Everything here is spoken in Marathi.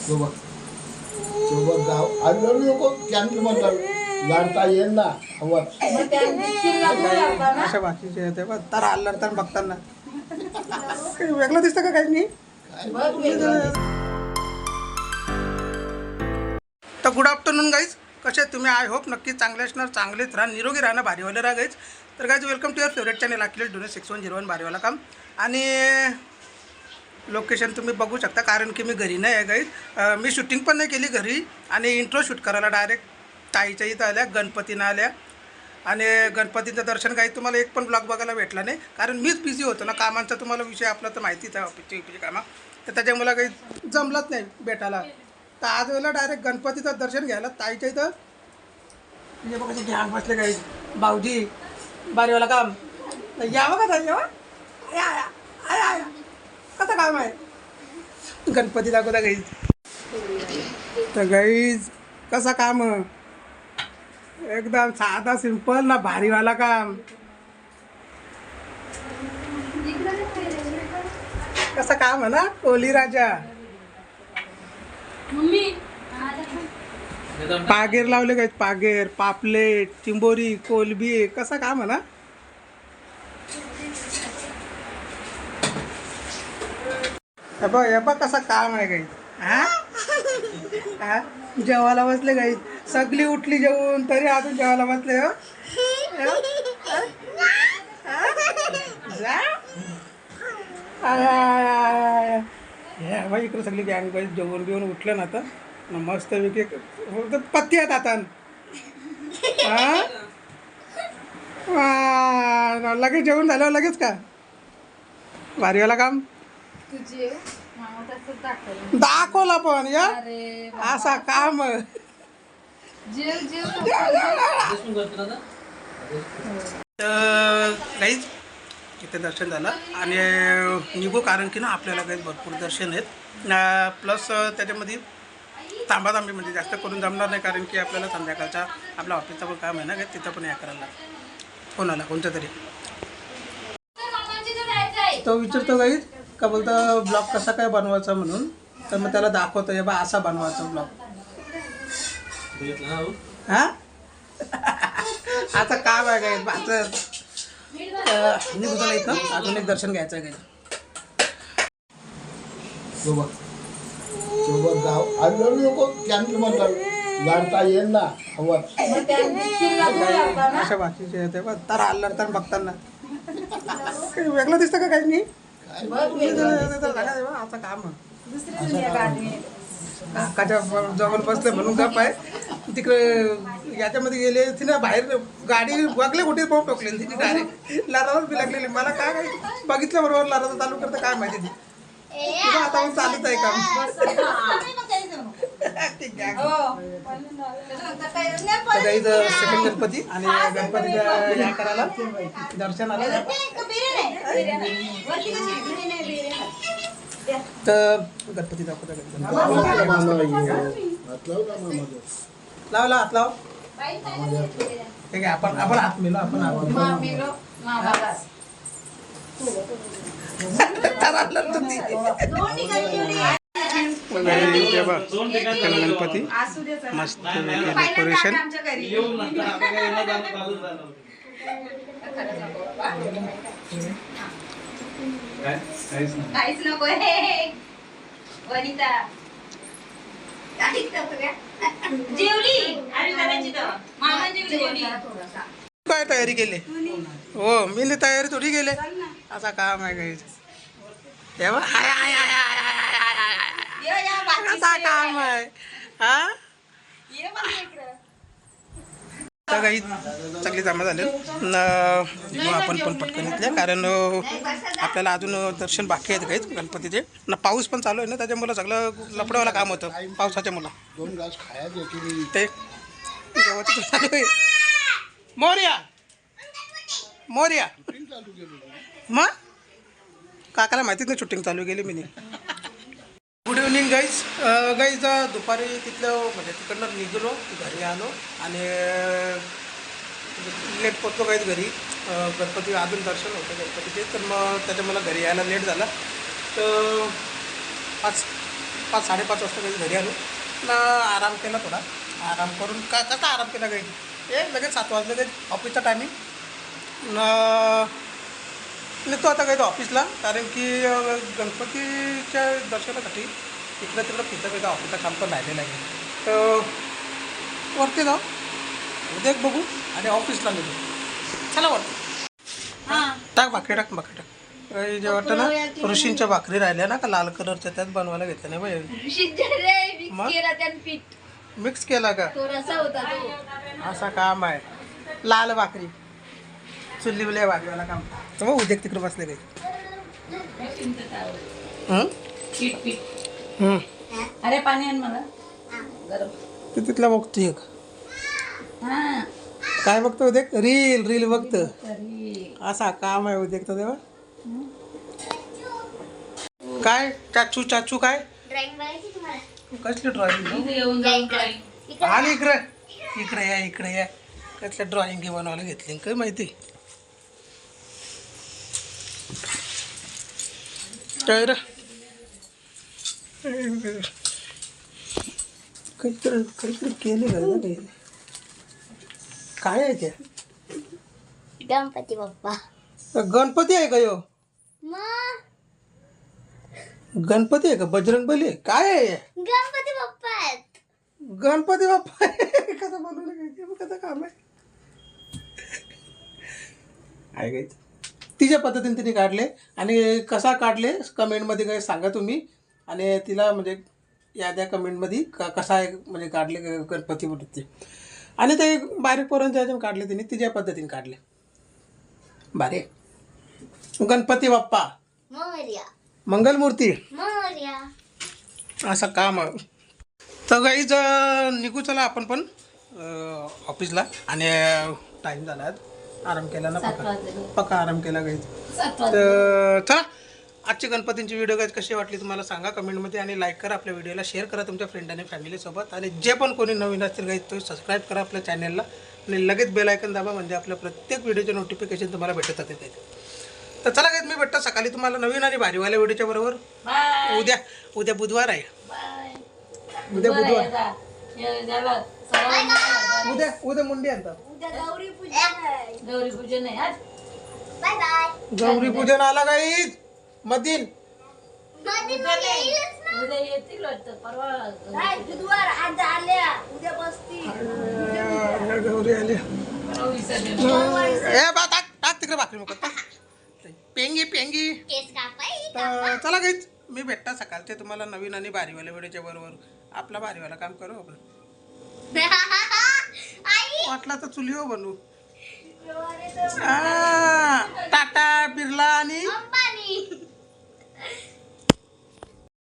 सोबत सोबत गाव आलो नको कॅन्सल म्हणतात जाणता येईल ना हवं अशा भाषेचे येते बघ तर आलं तर बघताना काही वेगळं दिसतं का काही नाही. तर गुड आफ्टरनून गाईज, कसे आहेत तुम्ही? आय होप नक्की चांगले असणार, चांगलेच राहा, निरोगी राहणं, भारीवाले राहा गाईज. तर guys welcome to your favourite channel Akhilesh Done 6101 भारीवाला काम. आणि लोकेशन तुम्ही बघू शकता कारण की मी घरी नाही आहे गाईज. मी शूटिंग पण नाही केली घरी आणि इंट्रो शूट करायला डायरेक्ट ताईच्या इथं आल्या, गणपतीनं आल्या. आणि गणपतीचं दर्शन काही तुम्हाला एक पण ब्लॉग बघायला भेटला नाही कारण मीच बिझी होतो ना कामांचा. तुम्हाला विषय आपला तर माहितीच आहे, ऑफिसची कामं, तर त्याच्यामुळे काही जमलंच नाही भेटायला. तर आज वेळेला डायरेक्ट गणपतीचं दर्शन घ्यायला ताईच्या इथं म्हणजे बघा घ्यान बसले काही भाऊजी बारीवाला काम. तर या बघा ताई, या कसं काम आहे गणपती दाखवता गाईज. तर गाईज कसं काम एकदम साधा सिंपल ना भारीवाला काम. कसं काम आहे ना कोली राजा. पागेर लावले काय, पागेर, पापलेट, चिंबोरी, कोलबी, कसं काम आहे ना. हे बघ कसं काम आहे काही. हा जेवायला बसले काही, सगळी उठली जेवून तरी अजून जेवायला बसले. हो भाई इकडे सगळी गँग बाई जेवण बिवून उठलं ना आता मस्त पैकी पत्ती आहेत आता. लगेच जेवण झाल्यावर लगेच का भारीवाला काम दाखवला पण या असा काम. काहीच इथे दर्शन झालं आणि निघू कारण की ना आपल्याला काही भरपूर दर्शन आहेत. प्लस त्याच्यामध्ये तांबातांबी म्हणजे जास्त करून जमणार नाही कारण की आपल्याला संध्याकाळचा आपला ऑफिसचा पण काम आहे ना, तिथं पण या करायला कोणाला कोणतं तरी. तो विचारतो गाईज का बोलतं ब्लॉग कसा काय बनवायचा म्हणून, तर मग त्याला दाखवतो हे बा असा बनवायचा ब्लॉग. हा आता काम आहे गाईज असं निघू चला इथं अजून एक दर्शन घ्यायचं आहे गाईज. सोबत सोबत गाव आलो नको कॅन्सल म्हणतात जाणता येईल ना हवं अशा भाषेचे येते बघ तर आलं तर बघताना काही वेगळं दिसतं का काही नाही. आता काम काकाच्या जवळ बसले म्हणून गप आहे. तिकडे याच्यामध्ये गेले तिने बाहेर गाडी बघले कुठे पाहून टोकले तिने डायरेक्ट लारावर बी लागलेली. मला काय काही बघितलं बरोबर लाराचं चालू करतं काय माहिती ती तुला आता मग चालूच आहे काम. ठीक आहे सेकंड गणपती आणि गणपतीच्या या करायला दर्शनाला तर गणपती दाखवता लावला हात लाव. ठीक आहे आपण हात मिळलो आपण गणपती मस्त डेकोरेशन. काहीच नको वनिता जेवली मामा जेवली. काय तयारी केली हो मी तयारी थोडी केली असा काम आहे काही. असा काम आहे हा. तर काही चांगली जमा झाले आपण पण पटकन इथल्या कारण आपल्याला अजून दर्शन बाकी आहेत काहीच गणपतीचे ना. पाऊस पण चालू आहे ना त्याच्यामुळं सगळं लपडवाला काम होतं पावसाच्या मुलं. दोन घास खायचे ते जेवायचं चालू आहे. मोर्या मोर्या मग काकाला माहितीच नाही शूटिंग चालू केली मी. गुड इव्हनिंग गाईज दुपारी तिथलं म्हणजे तिकडनं निघलो घरी आलो आणि लेट पोचलो गाईज घरी. गणपती अजून दर्शन होतं गणपतीचे तर मग त्याच्यामुळे घरी यायला लेट झाला. तर 5-5:30 वाजता काही घरी आलो ना, आराम केला थोडा. आराम करून कसा आराम केला काही लगेच 7 वाजले काही ऑफिसचा टायमिंग निघतो आता काही ऑफिसला, कारण की गणपतीच्या दर्शनासाठी इकडं तिकडं फिरतं काही ऑफिसचं काम पण राहिलेलं आहे. तर वरती जाऊ, उद्या बघू आणि ऑफिसला निघू. चला वरती. टाक भाकरी, टाक भाकरी टाक. जे वाटतं ना ऋषींच्या भाकरी राहिल्या ना का लाल कलरच्या, त्यात बनवायला घेतलं नाही बाई. मिक्स केला का? असा काम आहे. लाल भाकरी चुल्लीवल्या भाकरीवाला काम. तर मग उद्या तिकडे बसले काही. अरे पाणी आण मला गरम. ते तिथला बघतो एक. काय बघतो उद्या? रील बघतो. असा काम आहे उद्या तर तेव्हा. काय चाचू काय कसली ड्रॉइंग येऊन जाऊन आणि इकडे या कसल्या ड्रॉइंग बनवायला घेतली काय माहिती काय रे? काहीतरी केलं काय आहे ते? गणपती बाप्पा. गणपती आहे का यो? गणपती आहे का? बजरंगबली आहे? काय आहे? गणपती बाप्पा आहेत. गणपती बाप्पा कसं बनवलं? कसं काम आहे काय? तिच्या पद्धतीने तिने काढले आणि कसा काढले कमेंटमध्ये काय सांगा तुम्ही. आणि तिला म्हणजे या कमेंटमध्ये कसा आहे म्हणजे काढले गणपती मूर्ती. आणि ते बारीक पोरांच्या ह्याच्यात काढले तिने, तिच्या पद्धतीने काढले. बारे गणपती बाप्पा मोरया. मंगलमूर्ती मोरया. असं काम आहे. तर गाईज निघू चला आपण पण ऑफिसला. आणि टाईम झाला आहे, आराम केला ना पक्का आराम केला गाईज. तर चला आजची गणपतींची व्हिडिओ गाईज कशी वाटली तुम्हाला सांगा कमेंटमध्ये. आणि लाईक करा आपल्या व्हिडिओला, शेअर करा तुमच्या फ्रेंड आणि फॅमिलीसोबत. आणि जे पण कोणी नवीन असतील गाईज तो सबस्क्राईब करा आपल्या चॅनलला आणि लगेच बेल आयकन दाबा, म्हणजे आपल्या प्रत्येक व्हिडिओचे नोटिफिकेशन तुम्हाला भेटत राहते. तर चला गाईज मी भेटतो सकाळी तुम्हाला नवीन आणि भारीवाल्या व्हिडिओच्या बरोबर. उद्या बुधवार आहे. उद्या बुधवार. उद्या मुंडी आणतात. गौरी पूजन आहे. Bye bye. गौरी पूजन आला गाईज मधील उद्या येतील वाटतं, परवा बुधवार आज आल्या, उद्या बसतील. गौरी आली. टाक तिकडे भाकरी मग पेंगी केस कापाई. तर चला गाईज मी भेटता सकाळचे तुम्हाला नवीन आणि भारीवाल्या व्हिडिओच्या बरोबर. आपला भारीवाला काम करू आपण. वाटला तर चुलीवर बनवू.